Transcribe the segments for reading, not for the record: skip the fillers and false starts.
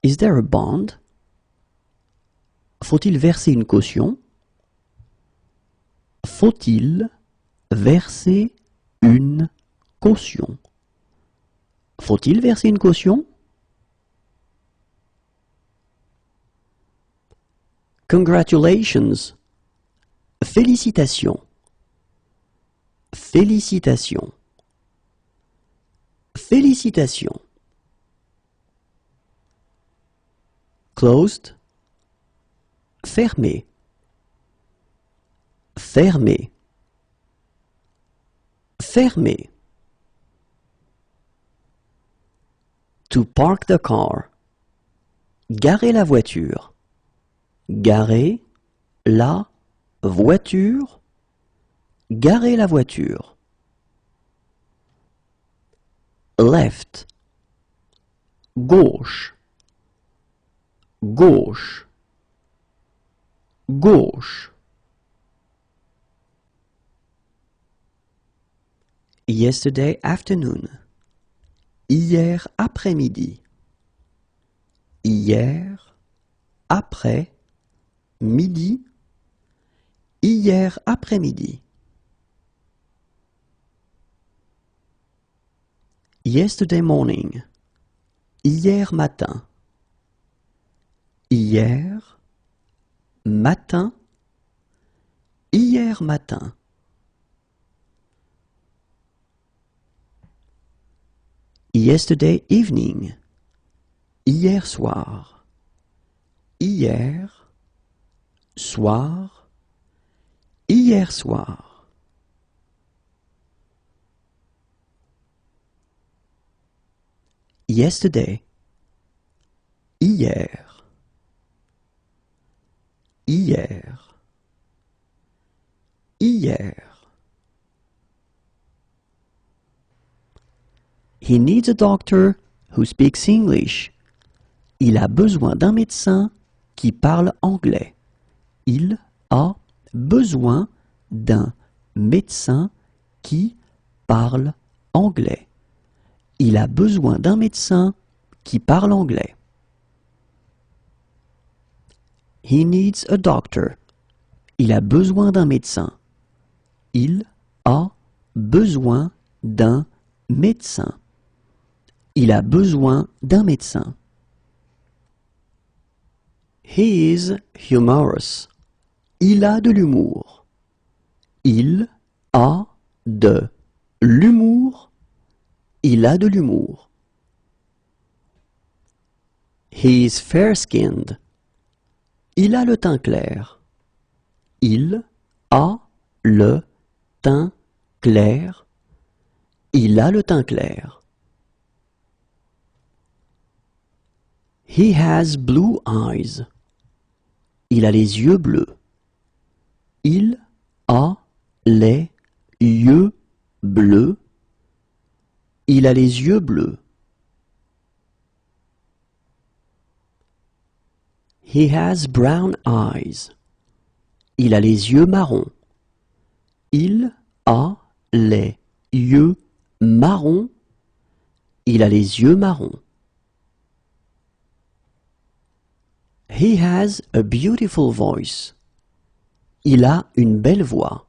Is there a bond? Faut-il verser une caution? Faut-il verser une caution? Faut-il verser une caution? Congratulations. Félicitations. Félicitations. Félicitations. Closed. Fermé. Fermé. Fermé. To park the car. Garer la voiture. Garer la voiture. Garer la voiture. Left. Gauche. Gauche. Gauche. Yesterday afternoon. Hier après-midi. Hier après-midi. Hier après-midi. Yesterday morning. Hier matin. Hier matin. Hier matin. Yesterday evening. Hier soir. Hier soir. Hier soir. Yesterday. Hier. Hier. Hier. He needs a doctor who speaks English. Il a besoin d'un médecin qui parle anglais. Il a besoin d'un médecin qui parle anglais. Il a besoin d'un médecin qui parle anglais. He needs a doctor. Il a besoin d'un médecin. Il a besoin d'un médecin. Il a besoin d'un médecin. He is humorous. Il a de l'humour. Il a de l'humour. Il a de l'humour. He is fair-skinned. Il a le teint clair. Il a le teint clair. Il a le teint clair. He has blue eyes. Il a les yeux bleus. Il a les yeux bleus. Il a les yeux bleus. He has brown eyes. Il a les yeux marrons. Il a les yeux marrons. Il a les yeux marrons. He has a beautiful voice. Il a une belle voix.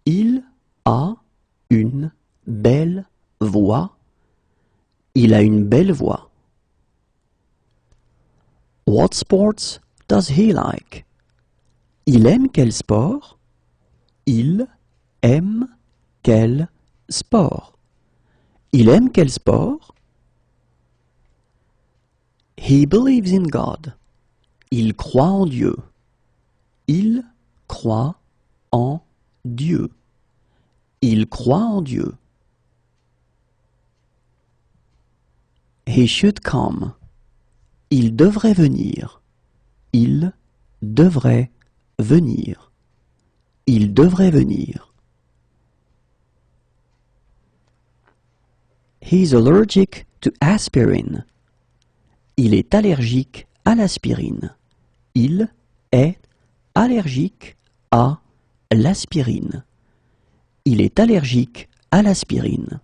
Il a une belle voix. Il a une belle voix. What sports does he like? Il aime quel sport? Il aime quel sport? Il aime quel sport? He believes in God. Il croit en Dieu. Il croit en Dieu. Il croit en Dieu. He should come. Il devrait venir. Il devrait venir. Il devrait venir. He's allergic to aspirin. Il est allergique à l'aspirine. Il est allergique à l'aspirine. Il est allergique à l'aspirine.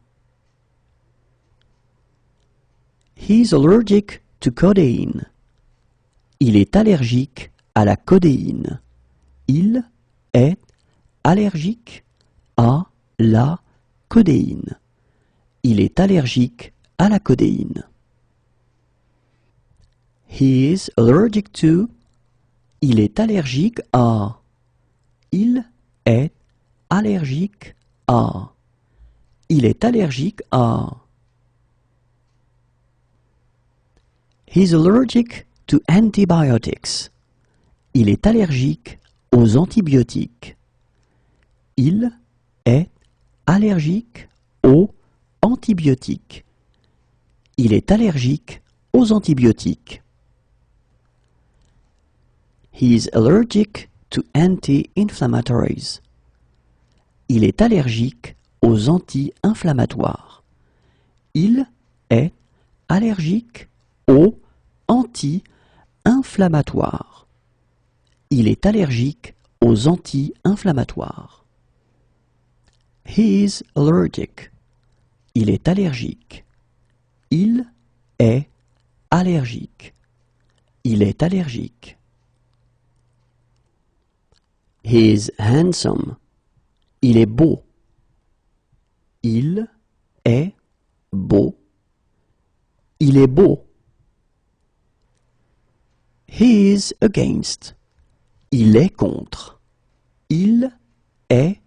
He's allergic to codeine. Il est allergique à la codéine. Il est allergique à la codéine. Il est allergique à la codéine. He is allergic to. Il est allergique à. Il est allergique à. Il est allergique à. He's allergic to antibiotics. Il est allergique aux antibiotiques. Il est allergique aux antibiotiques. Il est allergique aux antibiotiques. He is allergic to anti-inflammatories. Il est allergique aux anti-inflammatoires. Il est allergique aux anti-inflammatoires. Il est allergique aux anti-inflammatoires. He is allergic. Il est allergique. Il est allergique. Il est allergique. He is handsome. Il est beau. Il est beau. Il est beau. He is against. Il est contre. Il est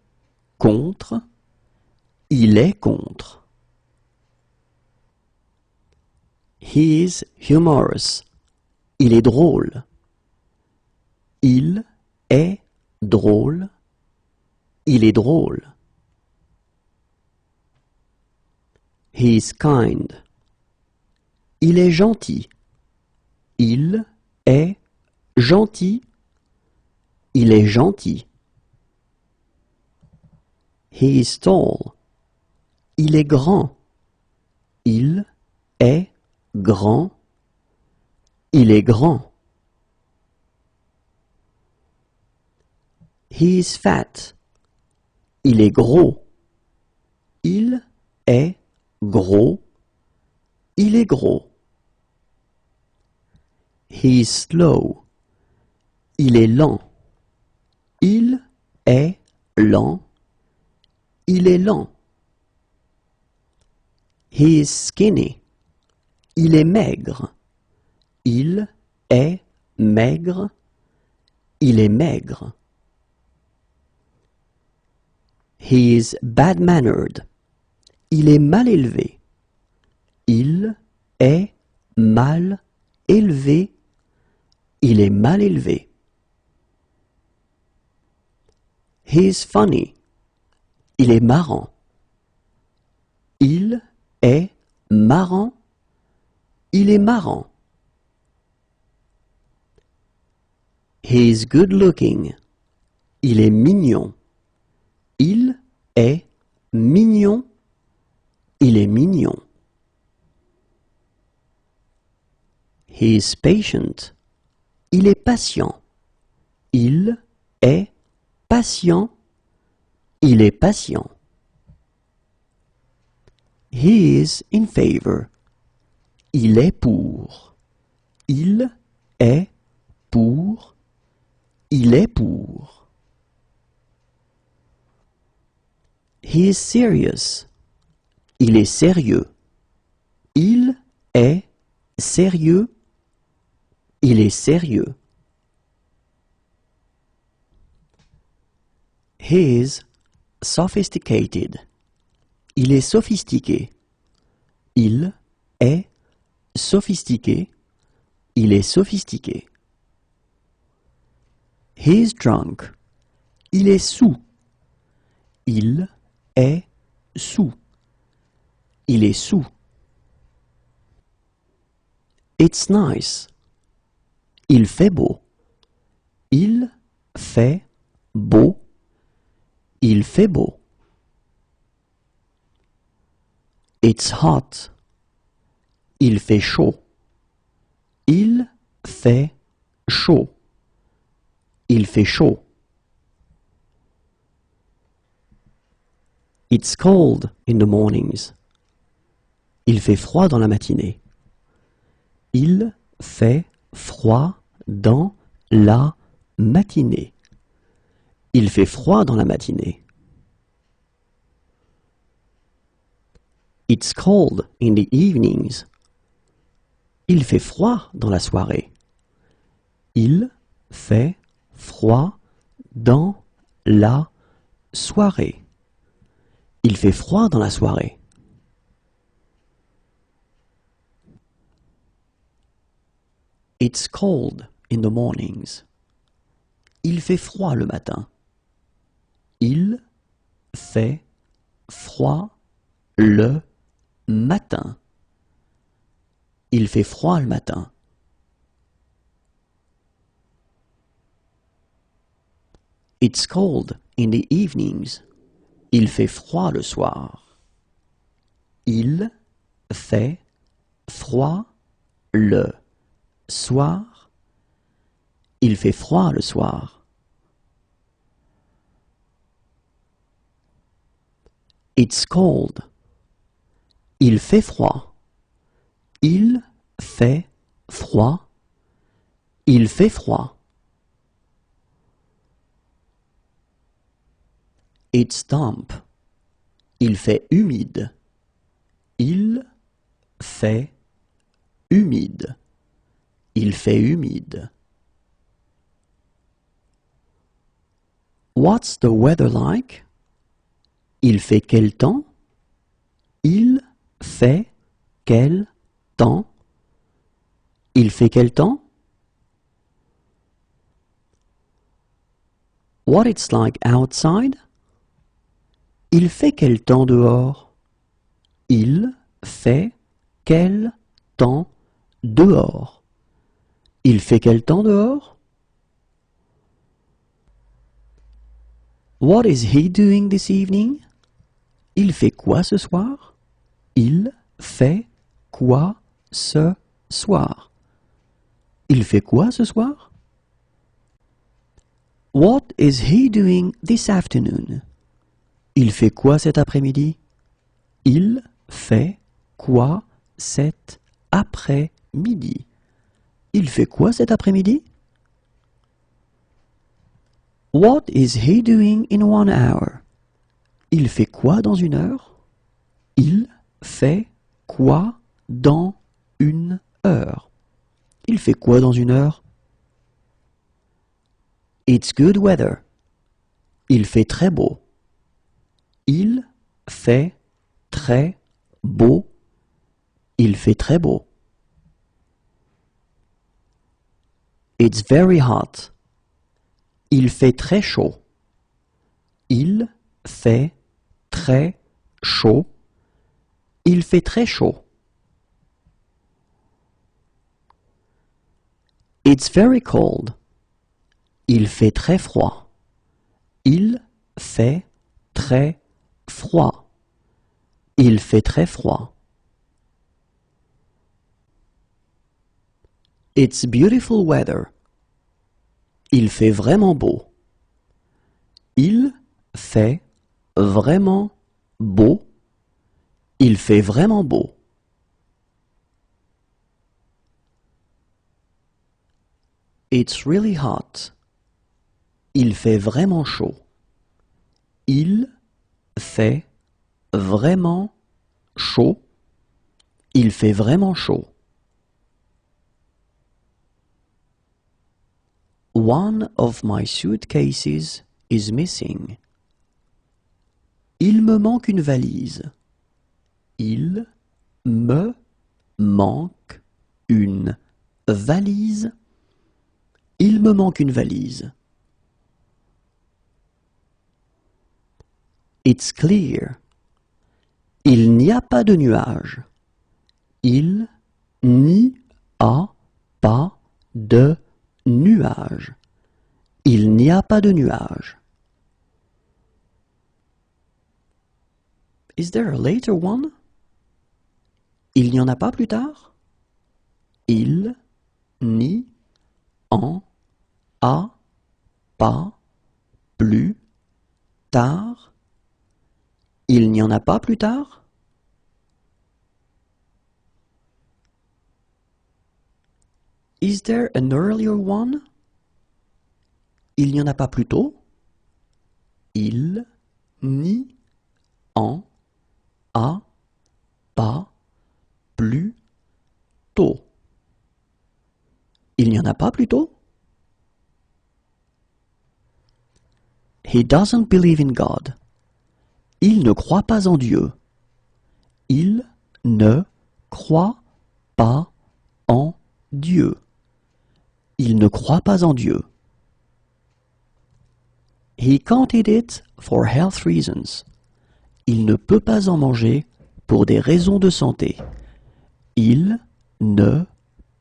contre. Il est contre. He is humorous. Il est drôle. Il est drôle. Il est drôle. He is kind. Il est gentil. Il est gentil. Il est gentil. He is tall. Il est grand. Il est grand. Il est grand. He is fat. Il est gros. Il est gros. Il est gros. He is slow. Il est lent. Il est lent. Il est lent. He is skinny. Il est maigre. Il est maigre. Il est maigre. He is bad-mannered. Il est mal élevé. Il est mal élevé. Il est mal élevé. He is funny. Il est marrant. Il est marrant. Il est marrant. He is good looking. Il est mignon. Il est mignon. Il est mignon. He is patient. Il est patient. Il est patient. Il est patient. He is in favor. Il est pour. Il est pour. Il est pour. He is serious. Il est sérieux. Il est sérieux. Il est sérieux. He is sophisticated. Il est sophistiqué. Il est sophistiqué. Il est sophistiqué. He is drunk. Il est saoul. Il est saoul. Il est saoul. It's nice. Il fait beau. Il fait beau. Il fait beau. It's hot. Il fait chaud. Il fait chaud. Il fait chaud. It's cold in the mornings. Il fait froid dans la matinée. Il fait froid dans la matinée. Il fait froid dans la matinée. It's cold in the evenings. Il fait froid dans la soirée. Il fait froid dans la soirée. Il fait froid dans la soirée. It's cold in the mornings. Il fait froid le matin. Il fait froid le matin. Il fait froid le matin. It's cold in the evenings. Il fait froid le soir. Il fait froid le soir. Il fait froid le soir. It's cold. Il fait froid. Il fait froid. Il fait froid. It's damp. Il fait humide. Il fait humide. Il fait humide. What's the weather like? Il fait quel temps? Il fait quel temps? Il fait quel temps? What it's like outside? Il fait quel temps dehors? Il fait quel temps dehors? Il fait quel temps dehors? What is he doing this evening? Il fait quoi ce soir? Il fait quoi ce soir? Il fait quoi ce soir? What is he doing this afternoon? Il fait quoi cet après-midi? Il fait quoi cet après-midi? Il fait quoi cet après-midi? What is he doing in 1 hour? Il fait quoi dans 1 heure? Il fait quoi dans 1 heure? Il fait quoi dans 1 heure? It's good weather. Il fait très beau. Il fait très beau. Il fait très beau. It's very hot. Il fait très chaud. Il fait très chaud. Il fait très chaud. It's very cold. Il fait très froid. Il fait très froid. Il fait très froid. It's beautiful weather. Il fait vraiment beau. Il fait vraiment beau. Il fait vraiment beau. It's really hot. Il fait vraiment chaud. Il fait vraiment chaud. Il fait vraiment chaud. One of my suitcases is missing. Il me manque une valise. Il me manque une valise. Il me manque une valise. It's clear. Il n'y a pas de nuages. Il n'y a pas de nuages. Il n'y a pas de nuages. Is there a later one? Il n'y en a pas plus tard? Il n'y en a pas plus tard? Il n'y en a pas plus tard? Is there an earlier one? Il n'y en a pas plus tôt? Il n'y en a pas plus tôt. Il n'y en a pas plus tôt? He doesn't believe in God. Il ne croit pas en Dieu. Il ne croit pas en Dieu. Il ne croit pas en Dieu. He can't eat it for health reasons. Il ne peut pas en manger pour des raisons de santé. Il ne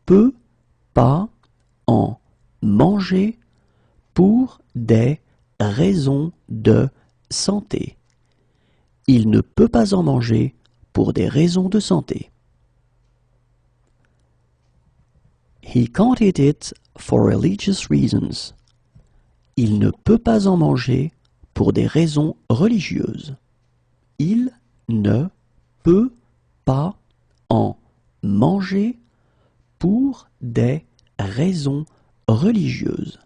peut pas en manger pour des raisons de santé. Il ne peut pas en manger pour des raisons de santé. He can't eat it for religious reasons. Il ne peut pas en manger pour des raisons religieuses. Il ne peut pas en manger pour des raisons religieuses.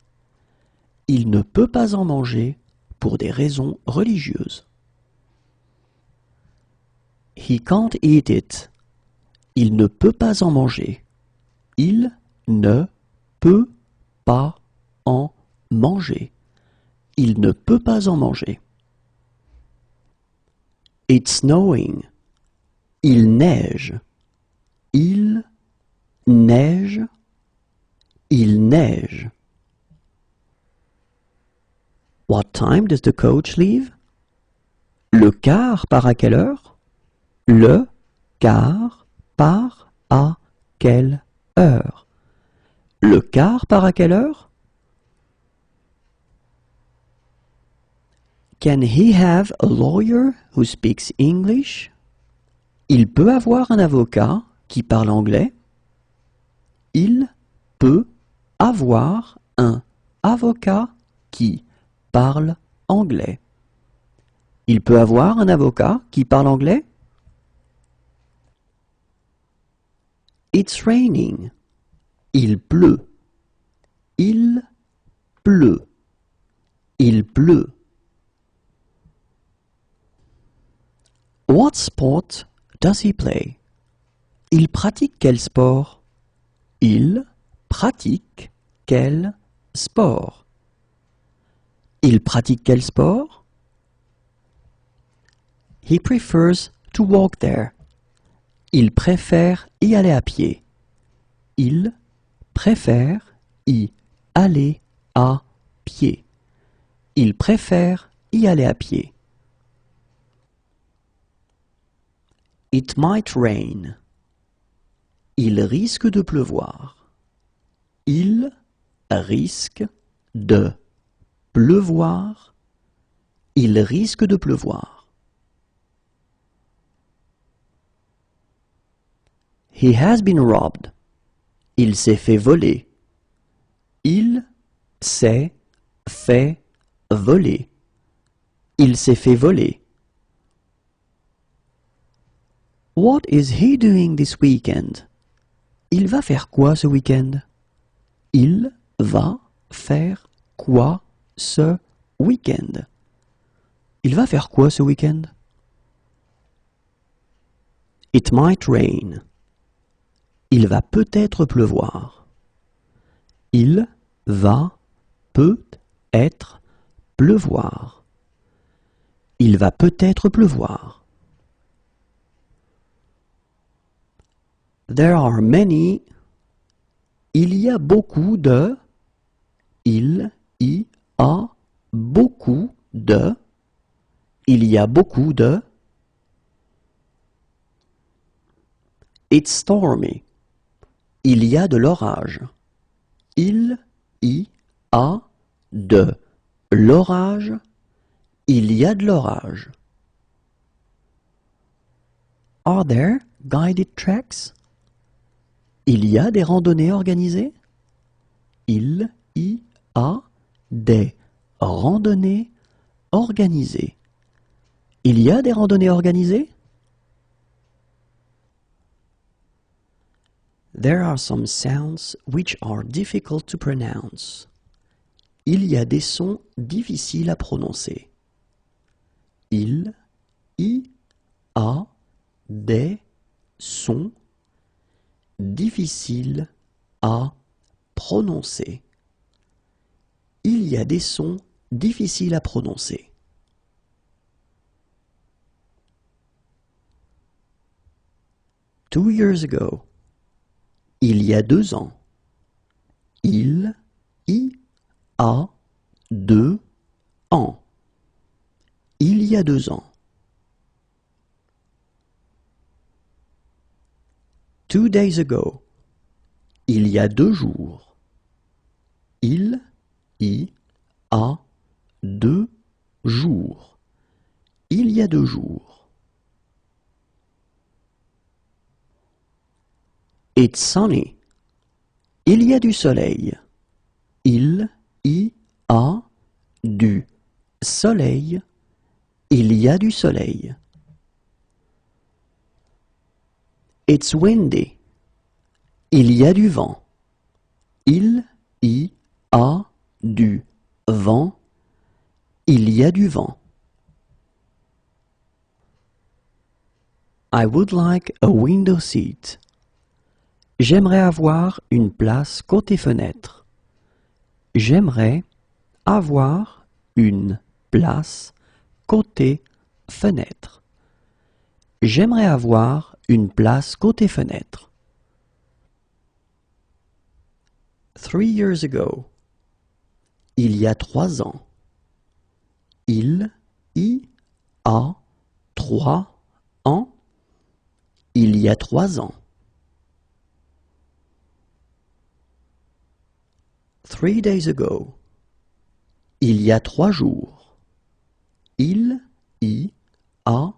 Il ne peut pas en manger pour des raisons religieuses. He can't eat it. Il ne peut pas en manger. Il ne peut pas en manger. Il ne peut pas en manger. It's snowing. Il neige. Il neige. Il neige. What time does the coach leave? Le car part à quelle heure? Le car part à quelle heure? Le car part à quelle heure? Can he have a lawyer who speaks English? Il peut avoir un avocat qui parle anglais? Il peut avoir un avocat qui parle anglais. Il peut avoir un avocat qui parle anglais? It's raining. Il pleut. Il pleut. Il pleut. What sport does he play? Il pratique quel sport? Il pratique quel sport? Il pratique quel sport? He prefers to walk there. Il préfère y aller à pied. Il préfère y aller à pied. Il préfère y aller à pied. It might rain. Il risque de pleuvoir. Il risque de pleuvoir. Il risque de pleuvoir. He has been robbed. Il s'est fait voler. Il s'est fait voler. Il s'est fait voler. What is he doing this weekend? Il va faire quoi ce week-end? Il va faire quoi ce week-end? Il va faire quoi ce week-end? It might rain. Il va peut-être pleuvoir. Il va peut-être pleuvoir. Il va peut-être pleuvoir. There are many. Il y a beaucoup de. Il y a beaucoup de. Il y a beaucoup de. It's stormy. Il y a de l'orage. Il y a de l'orage. Il y a de l'orage. Are there guided treks? Il y a des randonnées organisées? Il y a des randonnées organisées. Il y a des randonnées organisées? There are some sounds which are difficult to pronounce. Il y a des sons difficiles à prononcer. Il y a des sons difficiles à prononcer. Il y a des sons difficiles à prononcer. Two years ago. Il y a 2 ans. Il y a 2 ans. Il y a 2 ans. 2 days ago. Il y a 2 jours. Il y a 2 jours. Il y a 2 jours. It's sunny. Il y a du soleil. Il y a du soleil. Il y a du soleil. It's windy. Il y a du vent. Il y a du vent. Il y a du vent. I would like a window seat. J'aimerais avoir une place côté fenêtre. J'aimerais avoir une place côté fenêtre. J'aimerais avoir une place côté fenêtre. 3 years ago. Il y a 3 ans. Il y a 3 ans. Il y a 3 ans. 3 days ago. Il y a 3 jours. Il y a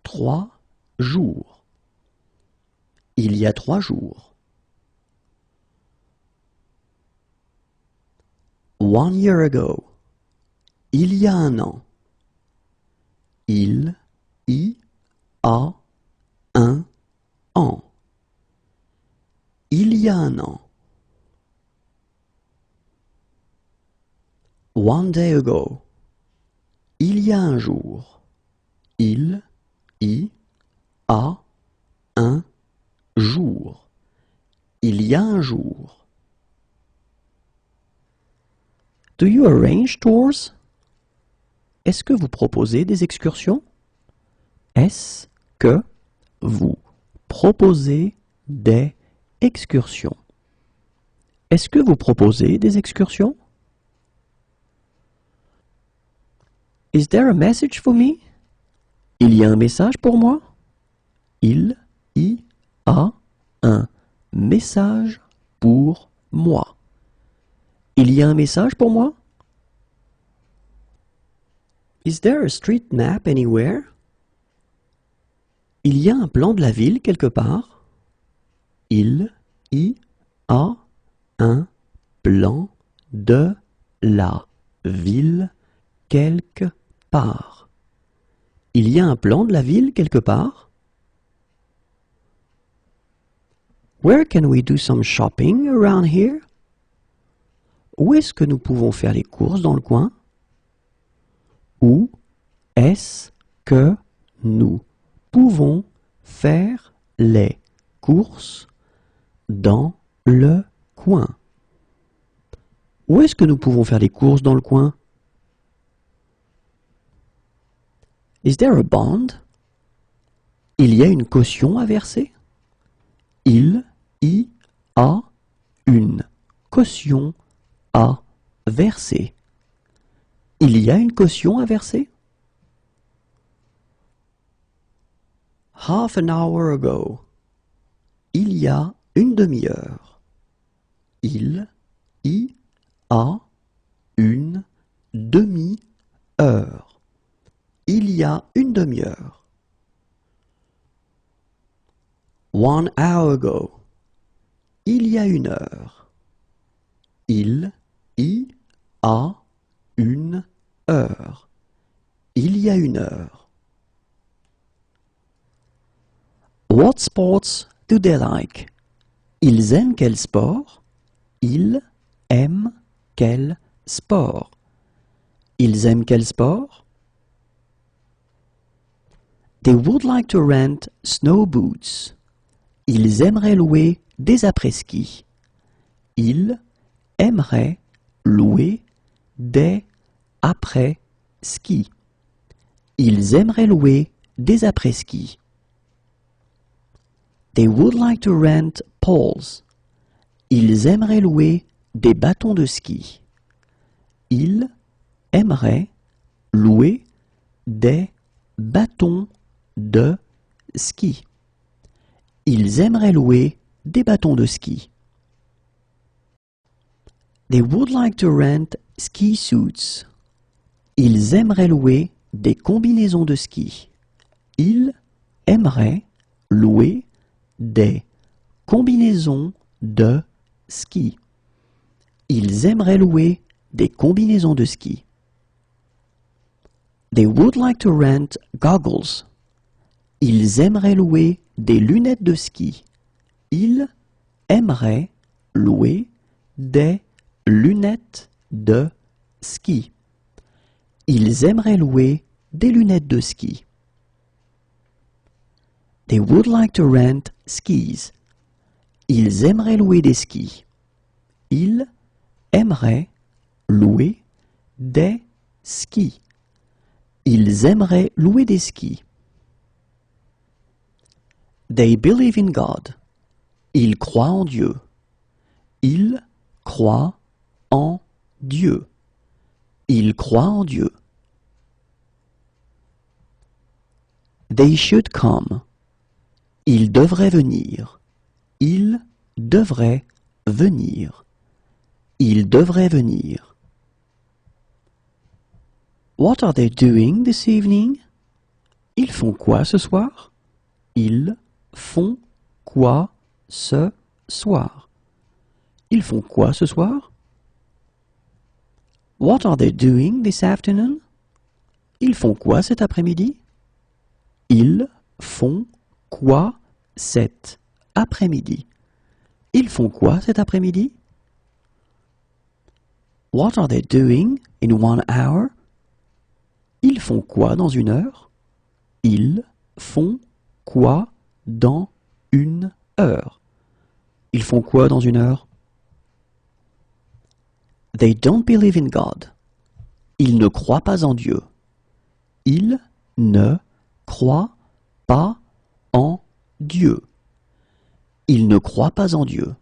3 jours. Il y a 3 jours. 1 year ago. Il y a 1 an. Il y a 1 an. Il y a 1 an. 1 day ago. Il y a 1 jour. Il y a 1 jour. Il y a 1 jour. Do you arrange tours? Est-ce que vous proposez des excursions? Est-ce que vous proposez des excursions? Est-ce que vous proposez des excursions? Is there a message for me? Il y a un message pour moi? Il y a un message pour moi. Il y a un message pour moi? Is there a street map anywhere? Il y a un plan de la ville quelque part? Il y a un plan de la ville quelque part. Il y a un plan de la ville quelque part? Where can we do some shopping around here? Où est-ce que nous pouvons faire les courses dans le coin? Où est-ce que nous pouvons faire les courses dans le coin? Où est-ce que nous pouvons faire les courses dans le coin? Is there a bond? Il y a une caution à verser? Il y a une caution à verser. Il y a une caution à verser? Half an hour ago. Il y a une demi-heure. Il y a une demi-heure. Il y a une demi-heure. 1 hour ago. Il y a 1 heure. Il y a 1 heure. Il y a 1 heure. What sports do they like? Ils aiment quel sport? Ils aiment quel sport? Ils aiment quel sport? They would like to rent snow boots. Ils aimeraient louer des après-ski. Ils aimeraient louer des après-ski. Ils aimeraient louer des après-ski. They would like to rent poles. Ils aimeraient louer des bâtons de ski. Ils aimeraient louer des bâtons de ski. Ils aimeraient louer des bâtons de ski. They would like to rent ski suits. Ils aimeraient louer des combinaisons de ski. Ils aimeraient louer des combinaisons de ski. Ils aimeraient louer des combinaisons de ski. They would like to rent goggles. Ils aimeraient louer des lunettes de ski. Ils aimeraient louer des lunettes de ski. Ils aimeraient louer des lunettes de ski. They would like to rent skis. Ils aimeraient louer des skis. Ils aimeraient louer des skis. Ils aimeraient louer des skis. They believe in God. Ils croient en Dieu. Ils croient en Dieu. Ils croient en Dieu. They should come. Ils devraient venir. Ils devraient venir. Ils devraient venir. What are they doing this evening? Ils font quoi ce soir? Ils font quoi ce soir? Ils font quoi ce soir? What are they doing this afternoon? Ils font quoi cet après-midi? Ils font quoi cet après-midi? Ils font quoi cet après-midi? What are they doing in 1 hour? Ils font quoi dans 1 heure? Ils font quoi dans 1 heure? Ils font quoi dans 1 heure? They don't believe in God. Ils ne croient pas en Dieu. Ils ne croient pas en Dieu. Ils ne croient pas en Dieu.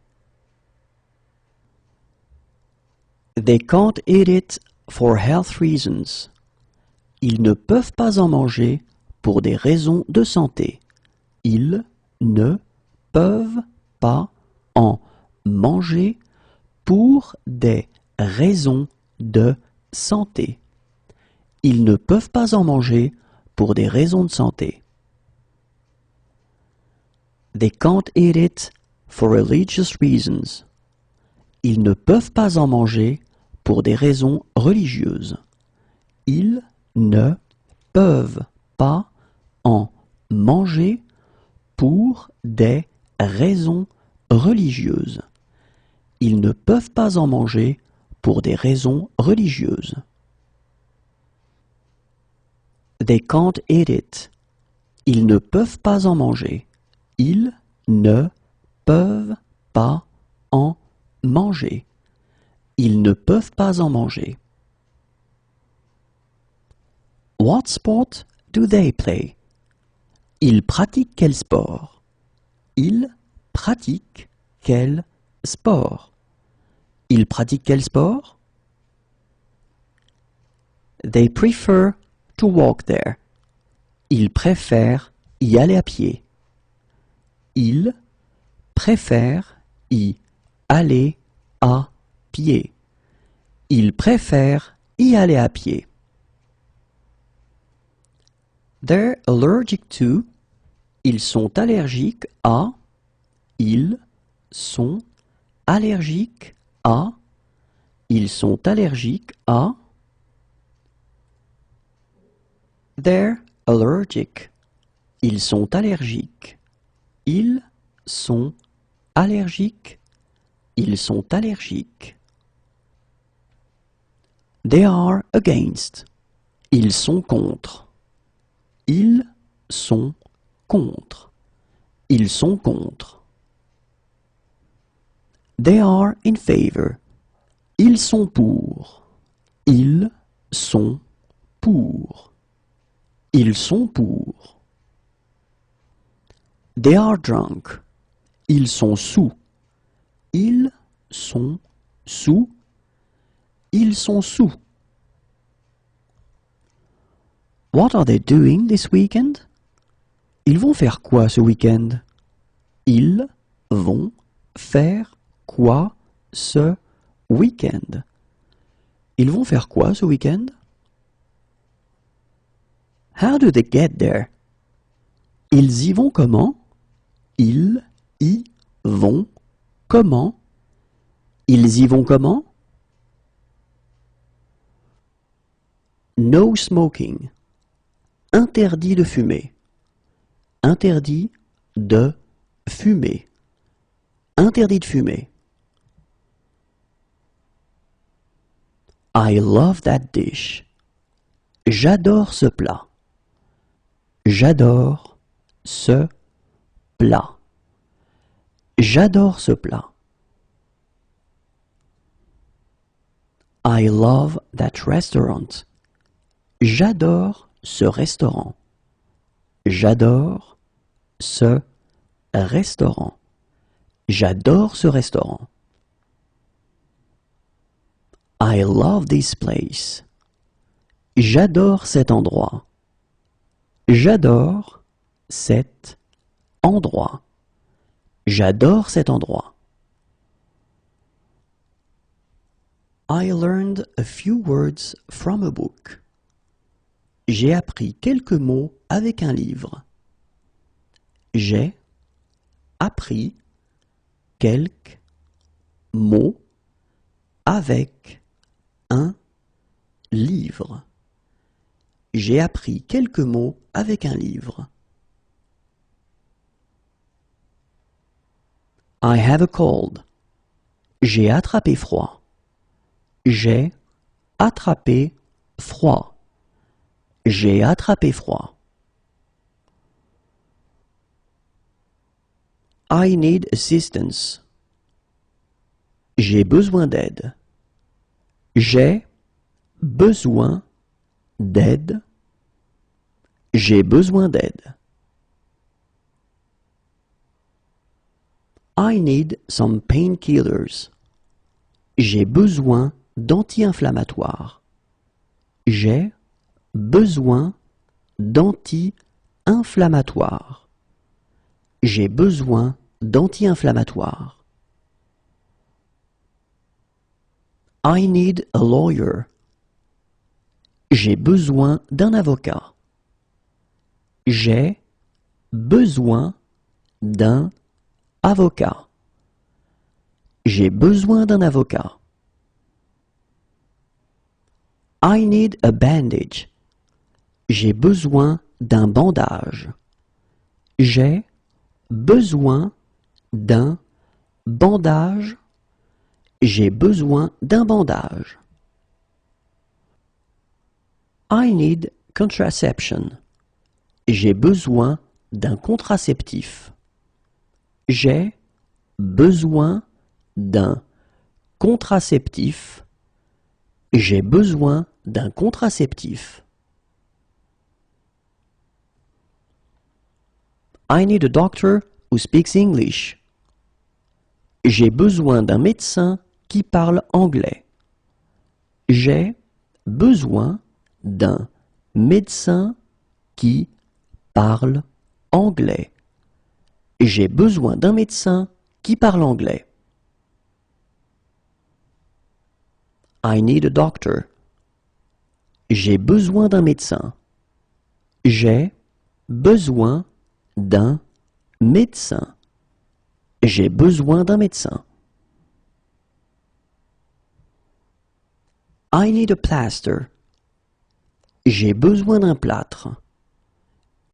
They can't eat it for health reasons. Ils ne peuvent pas en manger pour des raisons de santé. Ils ne peuvent pas en manger pour des raisons de santé. Ils ne peuvent pas en manger pour des raisons de santé. They can't eat it for religious reasons. Ils ne peuvent pas en manger pour des raisons religieuses. Ils ne peuvent pas en manger pour des raisons religieuses. Ils ne peuvent pas en manger pour des raisons religieuses. They can't eat it. Ils ne peuvent pas en manger. Ils ne peuvent pas en manger. Ils ne peuvent pas en manger. What sport do they play? Ils pratiquent quel sport? Ils pratiquent quel sport? Ils pratiquent quel sport? They prefer to walk there. Ils préfèrent y aller à pied. Ils préfèrent y aller à pied. Ils préfèrent y aller à pied. They're allergic to. Ils sont allergiques à. Ils sont allergiques à. Ils sont allergiques à. They're allergic. Ils sont allergiques. Ils sont allergiques? Ils sont allergiques. They are against. Ils sont contre. Ils sont contre. Ils sont contre. They are in favor. Ils sont pour. Ils sont pour. Ils sont pour. They are drunk. Ils sont sous. Ils sont sous. Ils sont sous. What are they doing this weekend? Ils vont faire quoi ce week-end? Ils vont faire quoi ce week-end? Ils vont faire quoi ce week-end? How do they get there? Ils y vont comment? Ils y vont comment? Ils y vont comment? No smoking. Interdit de fumer. Interdit de fumer. Interdit de fumer. I love that dish. J'adore ce plat. J'adore ce plat. J'adore ce plat. I love that restaurant. J'adore ce restaurant. J'adore ce restaurant. J'adore ce restaurant. I love this place. J'adore cet endroit. J'adore cet endroit. J'adore cet endroit. I learned a few words from a book. J'ai appris quelques mots avec un livre. J'ai appris quelques mots avec un livre. J'ai appris quelques mots avec un livre. I have a cold. J'ai attrapé froid. J'ai attrapé froid. J'ai attrapé froid. I need assistance. J'ai besoin d'aide. J'ai besoin d'aide. J'ai besoin d'aide. I need some painkillers. J'ai besoin d'anti-inflammatoires. J'ai besoin d'anti-inflammatoires. J'ai besoin d'anti-inflammatoires. I need a lawyer. J'ai besoin d'un avocat. J'ai besoin d'un avocat. J'ai besoin d'un avocat. I need a bandage. J'ai besoin d'un bandage. J'ai besoin d'un bandage. J'ai besoin d'un bandage. I need contraception. J'ai besoin d'un contraceptif. J'ai besoin d'un contraceptif. J'ai besoin d'un contraceptif. I need a doctor who speaks English. J'ai besoin d'un médecin qui parle anglais. J'ai besoin d'un médecin qui parle anglais. J'ai besoin d'un médecin qui parle anglais. I need a doctor. J'ai besoin d'un médecin. J'ai besoin d'un médecin. J'ai besoin d'un médecin. I need a plaster. J'ai besoin d'un plâtre.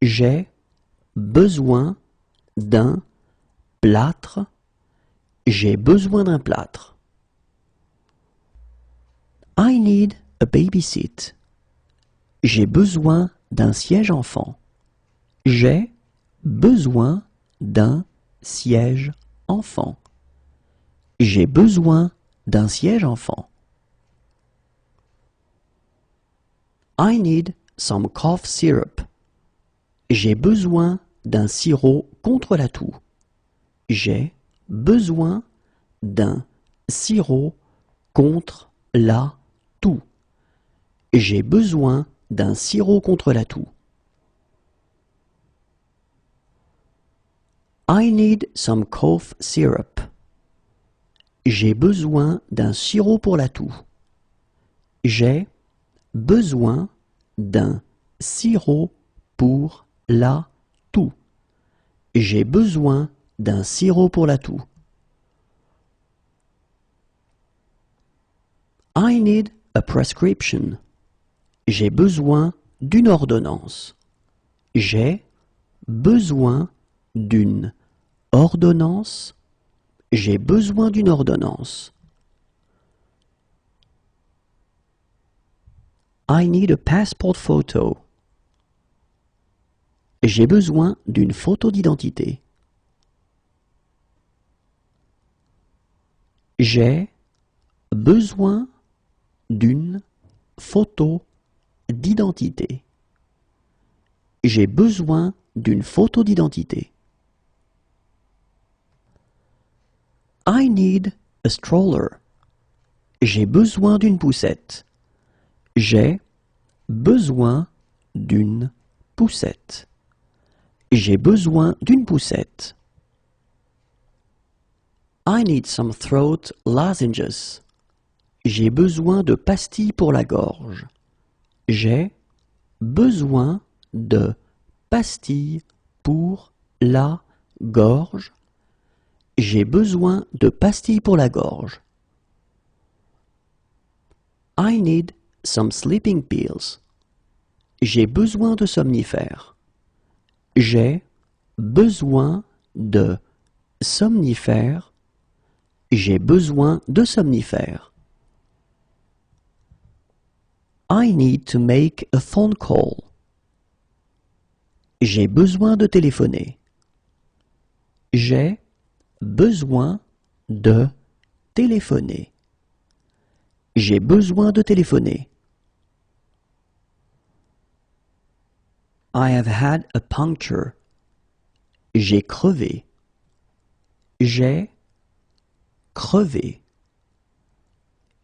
J'ai besoin d'un plâtre. J'ai besoin d'un plâtre. I need a baby seat. J'ai besoin d'un siège enfant. J'ai besoin d'un siège enfant. J'ai besoin d'un siège enfant. I need some cough syrup. J'ai besoin d'un sirop contre la toux. J'ai besoin d'un sirop contre la toux. J'ai besoin d'un sirop contre la toux. I need some cough syrup. J'ai besoin d'un sirop pour la toux. J'ai besoin d'un sirop pour la toux. J'ai besoin d'un sirop pour la toux. I need a prescription. J'ai besoin d'une ordonnance. J'ai besoin d'une ordonnance. J'ai besoin d'une ordonnance. I need a passport photo. J'ai besoin d'une photo d'identité. J'ai besoin d'une photo d'identité. J'ai besoin d'une photo d'identité. I need a stroller. J'ai besoin d'une poussette. J'ai besoin d'une poussette. J'ai besoin d'une poussette. I need some throat lozenges. J'ai besoin de pastilles pour la gorge. J'ai besoin de pastilles pour la gorge. J'ai besoin de pastilles pour la gorge. I need some sleeping pills. J'ai besoin de somnifères. J'ai besoin de somnifères. J'ai besoin de somnifères. I need to make a phone call. J'ai besoin de téléphoner. J'ai besoin de téléphoner. J'ai besoin de téléphoner. I have had a puncture. J'ai crevé. J'ai crevé.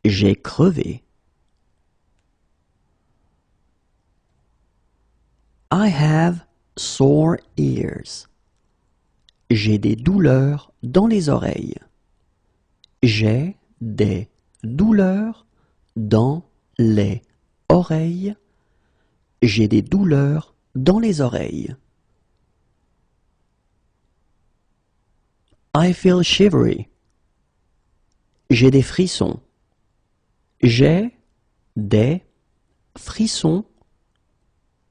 J'ai crevé. I have sore ears. J'ai des douleurs dans les oreilles. J'ai des douleurs dans les oreilles. J'ai des douleurs dans les oreilles. I feel shivery. J'ai des frissons. J'ai des frissons.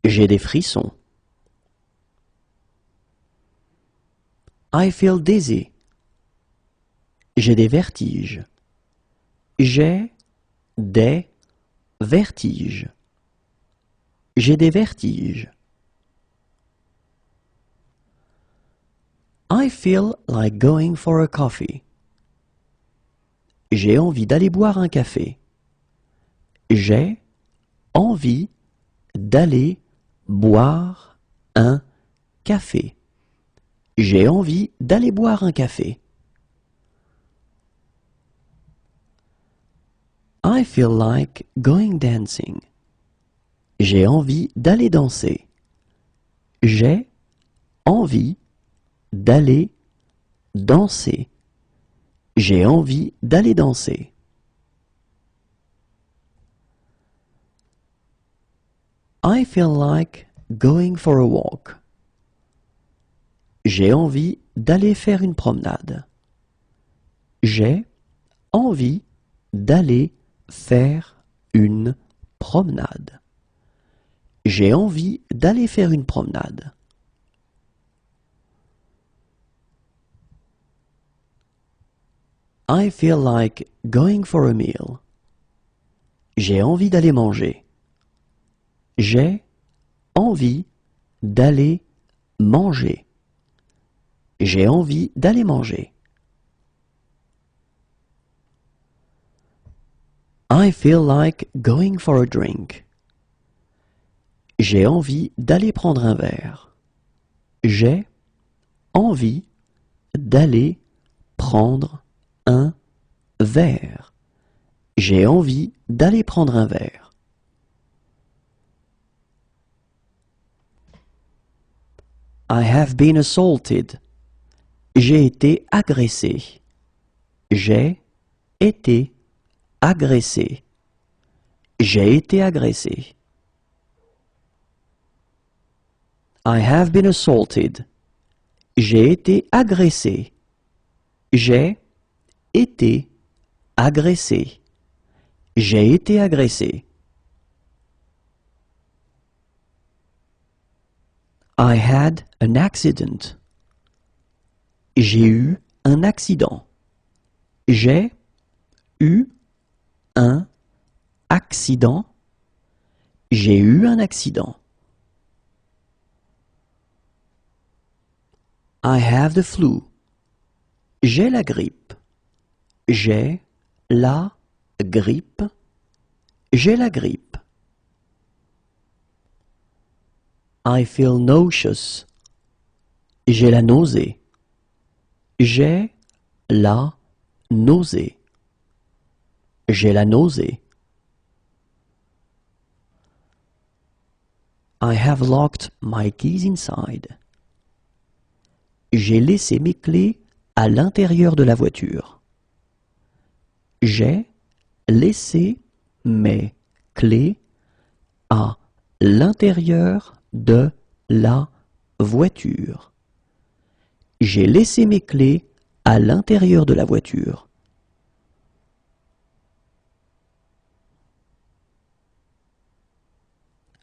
J'ai des frissons. I feel dizzy. J'ai des vertiges. J'ai des vertiges. J'ai des vertiges. I feel like going for a coffee. J'ai envie d'aller boire un café. J'ai envie d'aller boire un café. J'ai envie d'aller boire un café. I feel like going dancing. J'ai envie d'aller danser. J'ai envie d'aller danser. J'ai envie d'aller danser. I feel like going for a walk. J'ai envie d'aller faire une promenade. J'ai envie d'aller faire une promenade. J'ai envie d'aller faire une promenade. I feel like going for a meal. J'ai envie d'aller manger. J'ai envie d'aller manger. J'ai envie d'aller manger. I feel like going for a drink. J'ai envie d'aller prendre un verre. J'ai envie d'aller prendre un verre. J'ai envie d'aller prendre un verre. I have been assaulted. J'ai été agressé. J'ai été agressé. J'ai été agressé. I have been assaulted. J'ai été agressé. J'ai été agressé. J'ai été agressé. I had an accident. J'ai eu un accident. J'ai eu un accident. J'ai eu un accident. I have the flu. J'ai la grippe. J'ai la grippe. J'ai la grippe. I feel nauseous. J'ai la nausée. J'ai la nausée. J'ai la nausée. I have locked my keys inside. J'ai laissé mes clés à l'intérieur de la voiture. J'ai laissé mes clés à l'intérieur de la voiture. J'ai laissé mes clés à l'intérieur de la voiture.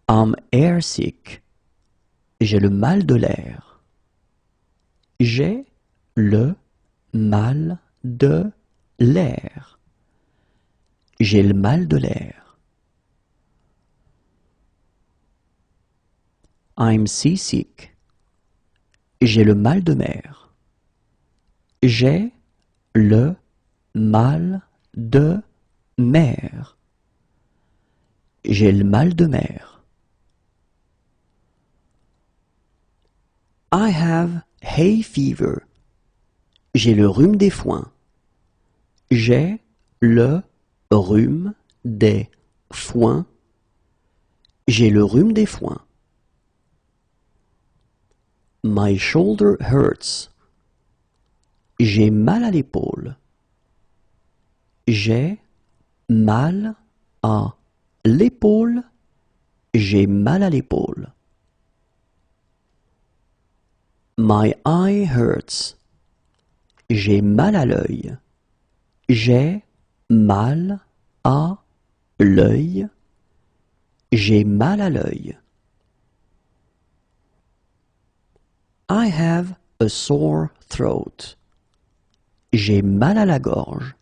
I'm airsick. J'ai le mal de l'air. J'ai le mal de l'air. J'ai le mal de l'air. I'm seasick. J'ai le mal de mer. J'ai le mal de mer. J'ai le mal de mer. I have hay fever. J'ai le rhume des foins. J'ai le rhume des foins. J'ai le rhume des foins. My shoulder hurts. J'ai mal à l'épaule. J'ai mal à l'épaule. J'ai mal à l'épaule. My eye hurts. J'ai mal à l'œil. J'ai mal à l'œil. J'ai mal à l'œil. I have a sore throat. J'ai mal à la gorge.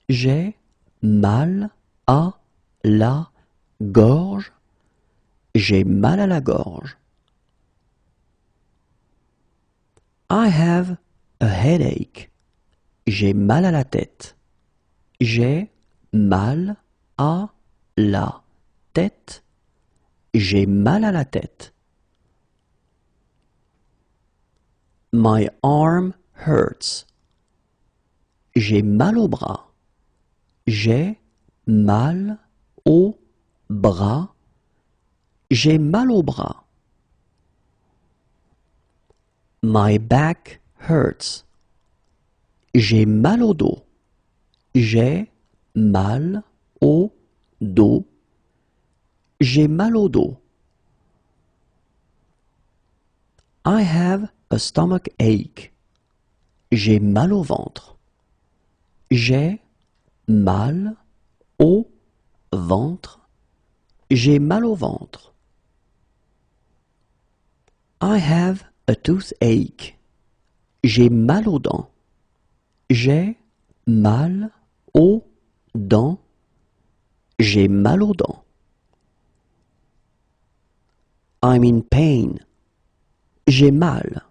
J'ai mal à la gorge. J'ai mal à la gorge. I have a headache. J'ai mal à la tête. J'ai mal à la tête. J'ai mal à la tête. My arm hurts. J'ai mal au bras. J'ai mal au bras. J'ai mal au bras. My back hurts. J'ai mal au dos. J'ai mal au dos. J'ai mal au dos. I have a stomach ache. J'ai mal au ventre. J'ai mal au ventre. J'ai mal au ventre. I have a toothache. J'ai mal aux dents. J'ai mal aux dents. J'ai mal aux dents. I'm in pain. J'ai mal.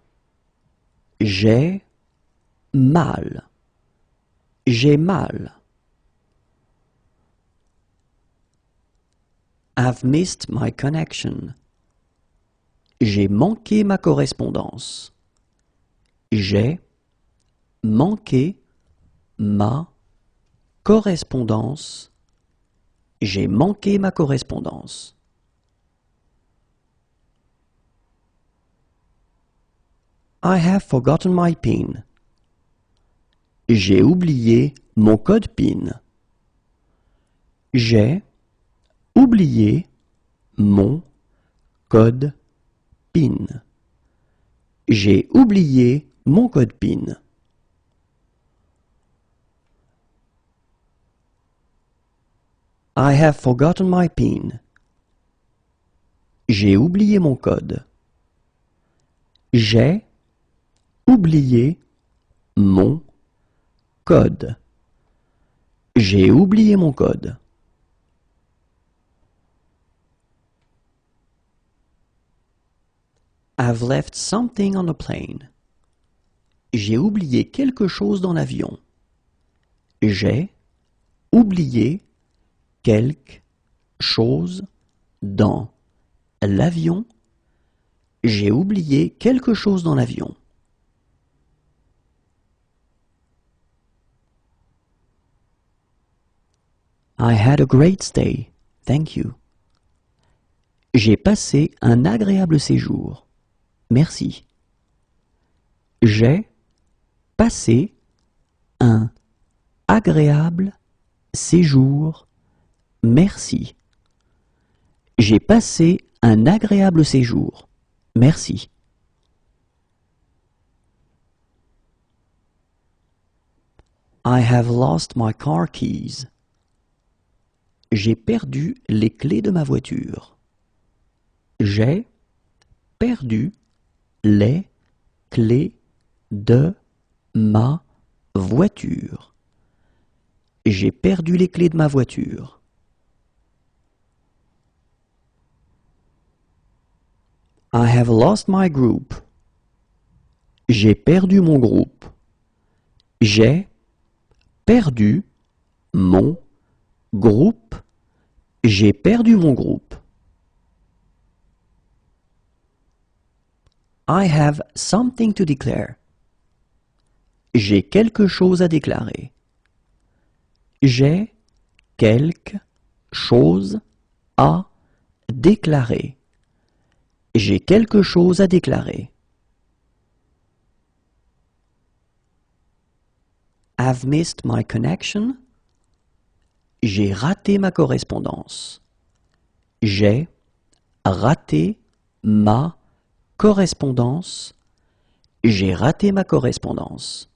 J'ai mal. J'ai mal. I've missed my connection. J'ai manqué ma correspondance. J'ai manqué ma correspondance. J'ai manqué ma correspondance. I have forgotten my PIN. J'ai oublié mon code PIN. J'ai oublié mon code PIN. J'ai oublié mon code PIN. I have forgotten my PIN. J'ai oublié mon code. J'ai oublié mon code. J'ai oublié mon code. I've left something on the plane. J'ai oublié quelque chose dans l'avion. J'ai oublié quelque chose dans l'avion. J'ai oublié quelque chose dans l'avion. I had a great stay, thank you. J'ai passé un agréable séjour. Merci. J'ai passé un agréable séjour. Merci. J'ai passé un agréable séjour. Merci. I have lost my car keys. J'ai perdu les clés de ma voiture. J'ai perdu les clés de ma voiture. J'ai perdu les clés de ma voiture. I have lost my group. J'ai perdu mon groupe. J'ai perdu mon groupe. J'ai perdu mon groupe. I have something to declare. J'ai quelque chose à déclarer. J'ai quelque chose à déclarer. J'ai quelque chose à déclarer. I've missed my connection. J'ai raté ma correspondance. J'ai raté ma correspondance. J'ai raté ma correspondance.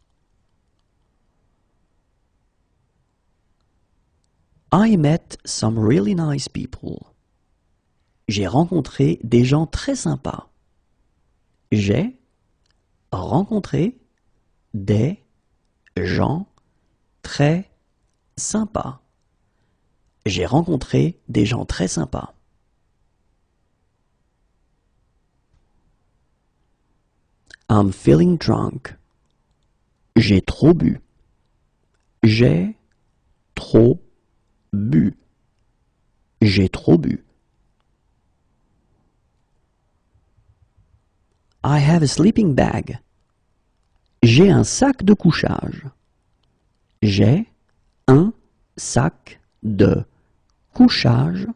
I met some really nice people. J'ai rencontré des gens très sympas. J'ai rencontré des gens très sympas. J'ai rencontré des gens très sympas. I'm feeling drunk. J'ai trop bu. J'ai trop bu. J'ai trop bu. I have a sleeping bag. J'ai un sac de couchage. J'ai un sac de couchage.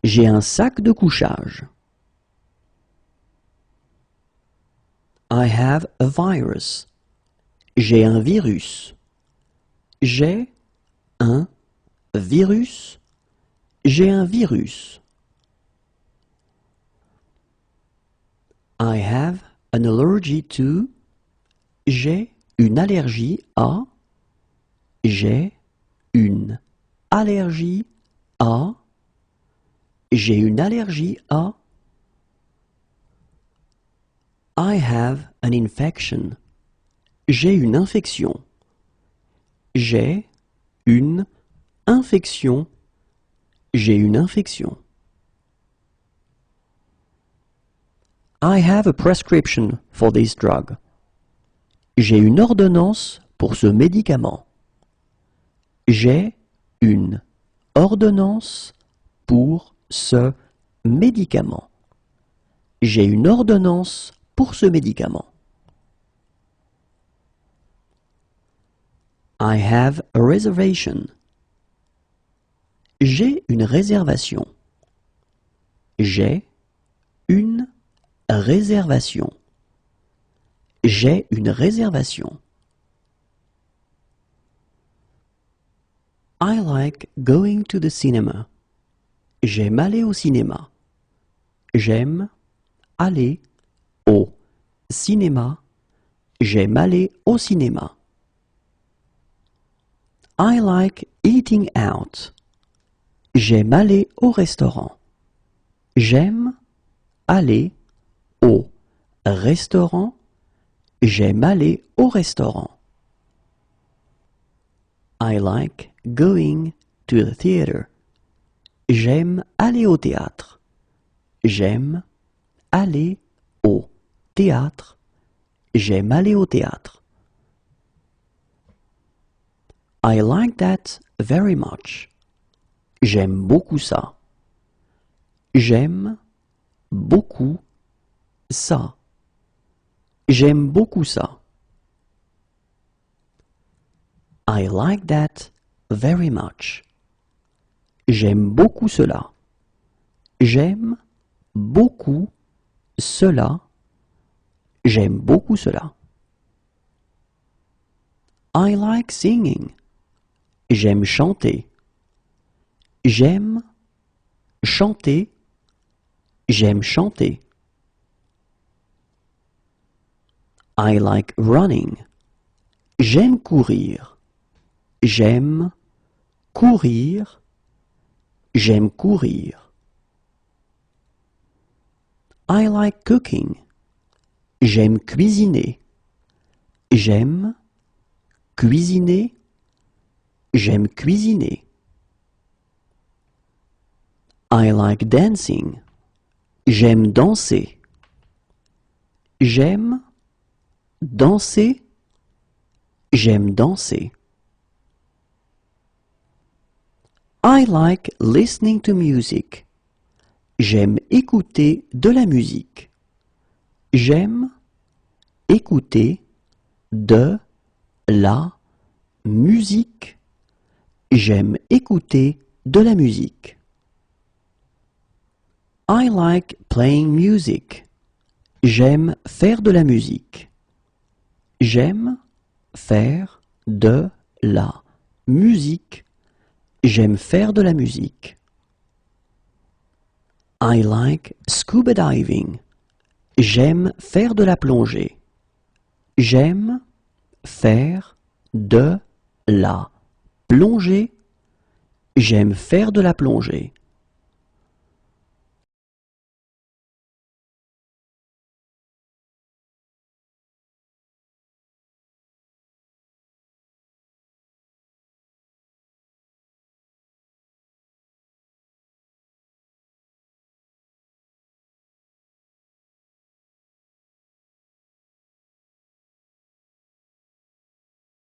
J'ai un sac de couchage. I have a virus. J'ai un virus. J'ai un virus. J'ai un virus. I have an allergy to. J'ai une allergie à. J'ai une allergie à. J'ai une allergie à. I have an infection. J'ai une infection. J'ai une infection. J'ai une infection. I have a prescription for this drug. J'ai une ordonnance pour ce médicament. J'ai une ordonnance pour ce médicament. J'ai une ordonnance pour ce médicament. I have a reservation. J'ai une réservation. J'ai une réservation. J'ai une réservation. I like going to the cinema. J'aime aller au cinéma. J'aime aller au cinéma. J'aime aller au cinéma. I like eating out. J'aime aller au restaurant. J'aime aller au restaurant. J'aime aller au restaurant. I like going to the theater. J'aime aller au théâtre. J'aime aller au théâtre. J'aime aller au théâtre. I like that very much. J'aime beaucoup ça. J'aime beaucoup ça. J'aime beaucoup ça. I like that very much. J'aime beaucoup cela. J'aime beaucoup cela. J'aime beaucoup cela. I like singing. J'aime chanter. J'aime chanter. J'aime chanter. I like running. J'aime courir. J'aime courir. J'aime courir. I like cooking. J'aime cuisiner. J'aime cuisiner. J'aime cuisiner. I like dancing. J'aime danser. J'aime danser. J'aime danser. I like listening to music. J'aime écouter de la musique. J'aime écouter de la musique. J'aime écouter de la musique. I like playing music. J'aime faire de la musique. J'aime faire de la musique. J'aime faire de la musique. I like scuba diving. J'aime faire de la plongée. J'aime faire de la plongée. J'aime faire de la plongée.